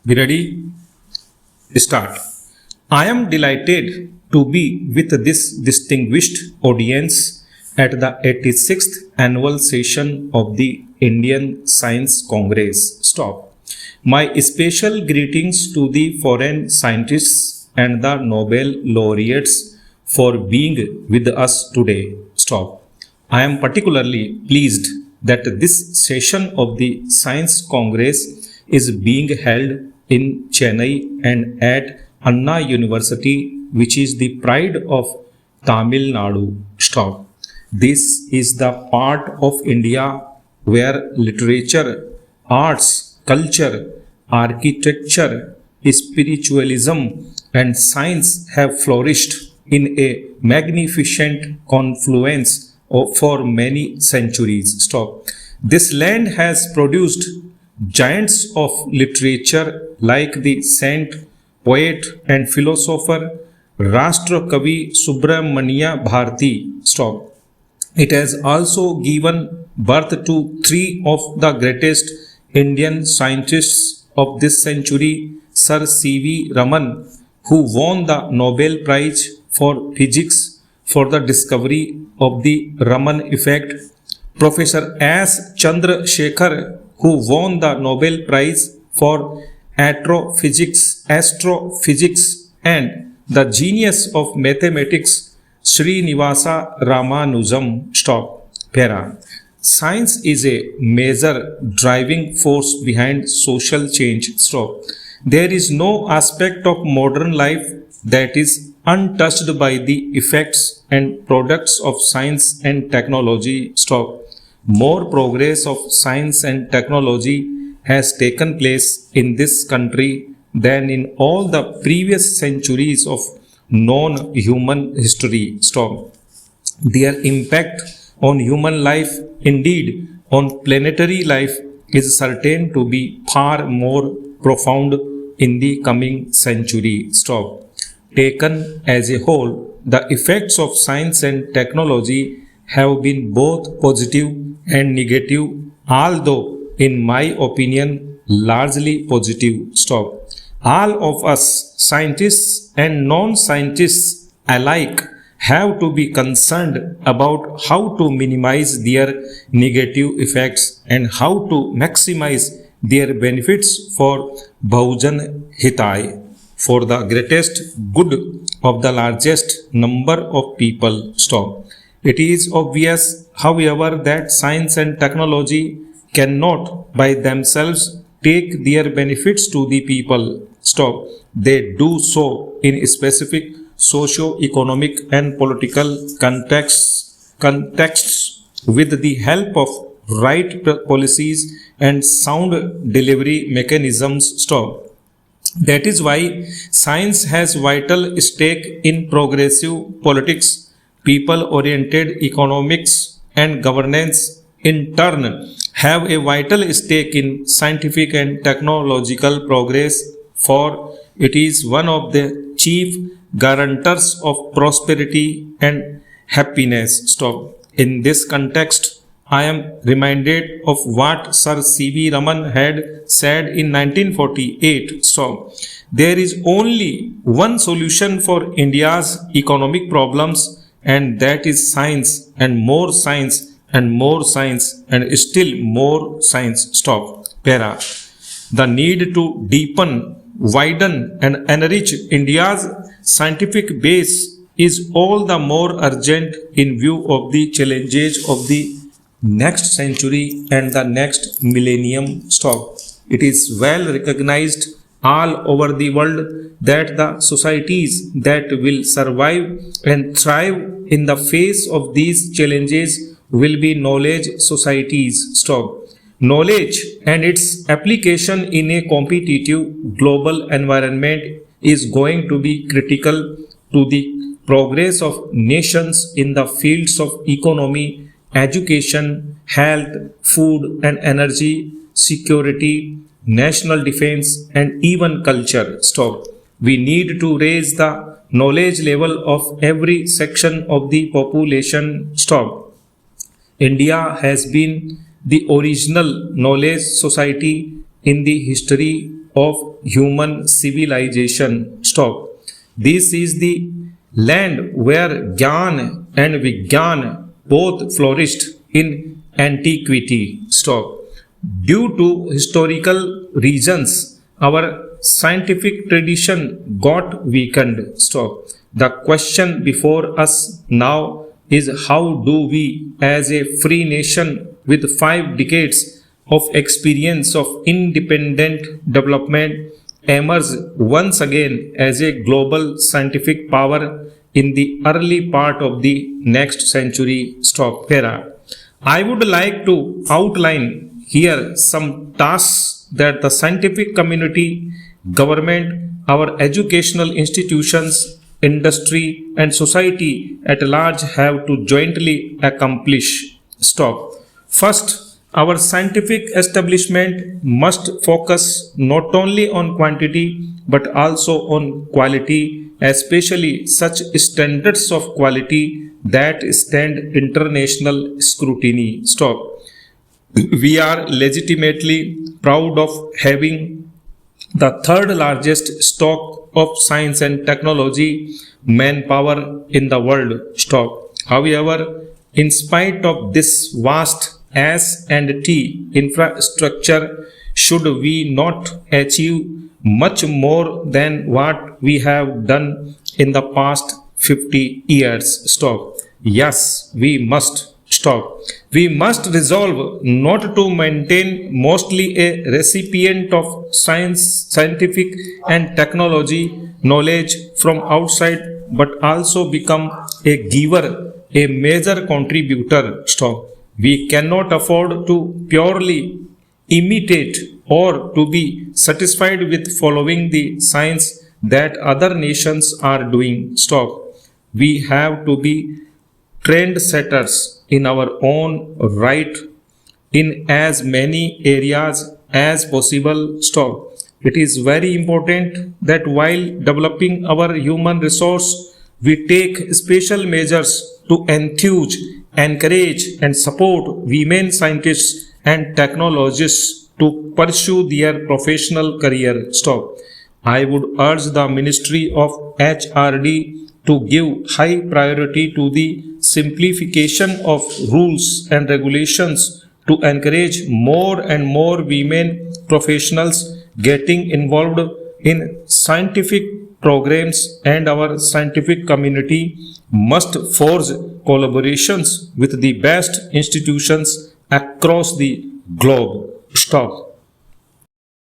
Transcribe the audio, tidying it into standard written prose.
We ready? Start. I am delighted to be with this distinguished audience at the 86th annual session of the Indian Science Congress. Stop. My special greetings to the foreign scientists and the Nobel laureates for being with us today. Stop. I am particularly pleased that this session of the Science Congress is being held in Chennai and at Anna University, which is the pride of Tamil Nadu. Stop. This is the part of India where literature, arts, culture, architecture, spiritualism, and science have flourished in a magnificent confluence for many centuries. Stop. This land has produced giants of literature like the saint, poet, and philosopher Rashtra Kavi Subramania Bharati. Stop. It has also given birth to three of the greatest Indian scientists of this century, Sir C.V. Raman, who won the Nobel Prize for Physics for the discovery of the Raman effect, Professor S. Chandra Shekhar, who won the Nobel Prize for astrophysics, and the genius of mathematics, Srinivasa Ramanujam. Stop. Para. Science is a major driving force behind social change. Stop. There is no aspect of modern life that is untouched by the effects and products of science and technology. Stop. More progress of science and technology has taken place in this country than in all the previous centuries of known human history. Stop. Their impact on human life, indeed on planetary life, is certain to be far more profound in the coming century. Stop. Taken as a whole, the effects of science and technology have been both positive and negative, although, in my opinion, largely positive. Stop. All of us, scientists and non-scientists alike, have to be concerned about how to minimize their negative effects and how to maximize their benefits for Bhujan Hitai, for the greatest good of the largest number of people. Stop. It is obvious, however, that science and technology cannot by themselves take their benefits to the people. Stop. They do so in specific socio-economic and political contexts with the help of right policies and sound delivery mechanisms. Stop. That is why science has vital stake in progressive politics, people-oriented economics, and governance. In turn, have a vital stake in scientific and technological progress, for it is one of the chief guarantors of prosperity and happiness. Stop. In this context, I am reminded of what Sir C.V. Raman had said in 1948. So, there is only one solution for India's economic problems, and that is science, and more science, and more science, and still more science. Stop. Para. The need to deepen, widen, and enrich India's scientific base is all the more urgent in view of the challenges of the next century and the next millennium. Stop. It is well recognized all over the world that the societies that will survive and thrive in the face of these challenges will be knowledge societies. Stop. Knowledge and its application in a competitive global environment is going to be critical to the progress of nations in the fields of economy, education, health, food and energy, security, national defense, and even culture. Stop. We need to raise the knowledge level of every section of the population. Stop. India has been the original knowledge society in the history of human civilization. Stop. This is the land where Gyan and Vigyan both flourished in antiquity. Stop. Due to historical reasons, our scientific tradition got weakened. Stop. The question before us now is how do we, as a free nation with 5 decades of experience of independent development, emerge once again as a global scientific power in the early part of the next century. Stop. Para. I would like to outline here some tasks that the scientific community, government, our educational institutions, industry, and society at large have to jointly accomplish. Stop. First, our scientific establishment must focus not only on quantity but also on quality, especially such standards of quality that stand international scrutiny. Stop. We are legitimately proud of having the third largest stock of science and technology manpower in the world. Stop. However, in spite of this vast S&T infrastructure, should we not achieve much more than what we have done in the past 50 years? Stop. Yes, we must. Stop. We must resolve not to maintain mostly a recipient of scientific and technology knowledge from outside, but also become a giver, a major contributor. Stop. We cannot afford to purely imitate or to be satisfied with following the science that other nations are doing. Stop. We have to be trendsetters in our own right in as many areas as possible. Stop. It is very important that while developing our human resource, we take special measures to enthuse, encourage, and support women scientists and technologists to pursue their professional career. Stop. I would urge the Ministry of HRD to give high priority to the simplification of rules and regulations to encourage more and more women professionals getting involved in scientific programs, and our scientific community must forge collaborations with the best institutions across the globe. Stop.